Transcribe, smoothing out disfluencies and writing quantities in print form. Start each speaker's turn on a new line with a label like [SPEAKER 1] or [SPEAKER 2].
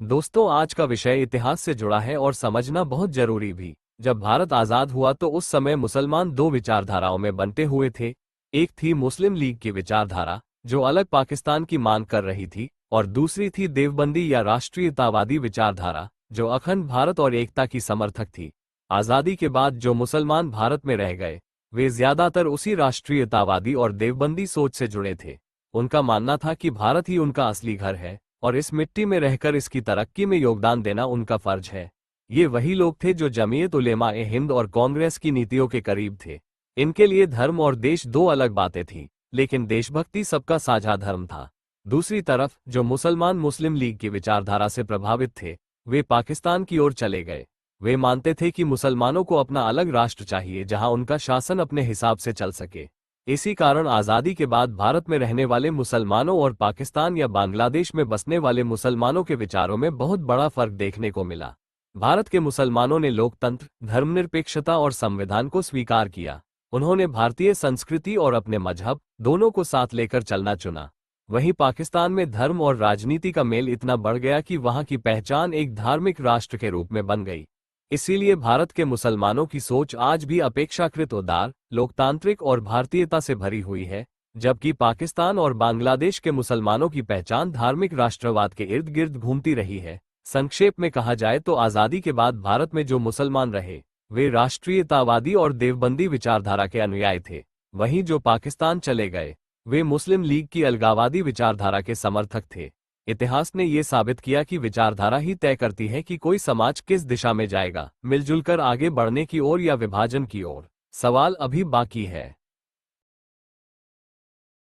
[SPEAKER 1] दोस्तों, आज का विषय इतिहास से जुड़ा है और समझना बहुत जरूरी भी। जब भारत आजाद हुआ तो उस समय मुसलमान दो विचारधाराओं में बंटे हुए थे। एक थी मुस्लिम लीग की विचारधारा, जो अलग पाकिस्तान की मांग कर रही थी, और दूसरी थी देवबंदी या राष्ट्रीयतावादी विचारधारा, जो अखंड भारत और एकता की समर्थक थी। आजादी के बाद जो मुसलमान भारत में रह गए, वे ज्यादातर उसी राष्ट्रीयतावादी और देवबंदी सोच से जुड़े थे। उनका मानना था कि भारत ही उनका असली घर है और इस मिट्टी में रहकर इसकी तरक्की में योगदान देना उनका फर्ज है। ये वही लोग थे जो जमीयत उलेमा ए हिंद और कांग्रेस की नीतियों के करीब थे। इनके लिए धर्म और देश दो अलग बातें थीं, लेकिन देशभक्ति सबका साझा धर्म था। दूसरी तरफ जो मुसलमान मुस्लिम लीग की विचारधारा से प्रभावित थे, वे पाकिस्तान की ओर चले गए। वे मानते थे कि मुसलमानों को अपना अलग राष्ट्र चाहिए जहां उनका शासन अपने हिसाब से चल सके। इसी कारण आज़ादी के बाद भारत में रहने वाले मुसलमानों और पाकिस्तान या बांग्लादेश में बसने वाले मुसलमानों के विचारों में बहुत बड़ा फर्क देखने को मिला। भारत के मुसलमानों ने लोकतंत्र, धर्मनिरपेक्षता और संविधान को स्वीकार किया। उन्होंने भारतीय संस्कृति और अपने मजहब दोनों को साथ लेकर चलना चुना। वहीं पाकिस्तान में धर्म और राजनीति का मेल इतना बढ़ गया कि वहां की पहचान एक धार्मिक राष्ट्र के रूप में बन गई। इसीलिए भारत के मुसलमानों की सोच आज भी अपेक्षाकृत उदार, लोकतांत्रिक और भारतीयता से भरी हुई है, जबकि पाकिस्तान और बांग्लादेश के मुसलमानों की पहचान धार्मिक राष्ट्रवाद के इर्द गिर्द घूमती रही है। संक्षेप में कहा जाए तो आज़ादी के बाद भारत में जो मुसलमान रहे, वे राष्ट्रीयतावादी और देवबंदी विचारधारा के अनुयायी थे। वहीं जो पाकिस्तान चले गए, वे मुस्लिम लीग की अलगाववादी विचारधारा के समर्थक थे। इतिहास ने यह साबित किया कि विचारधारा ही तय करती है कि कोई समाज किस दिशा में जाएगा, मिलजुल कर आगे बढ़ने की ओर या विभाजन की ओर। सवाल अभी बाकी है।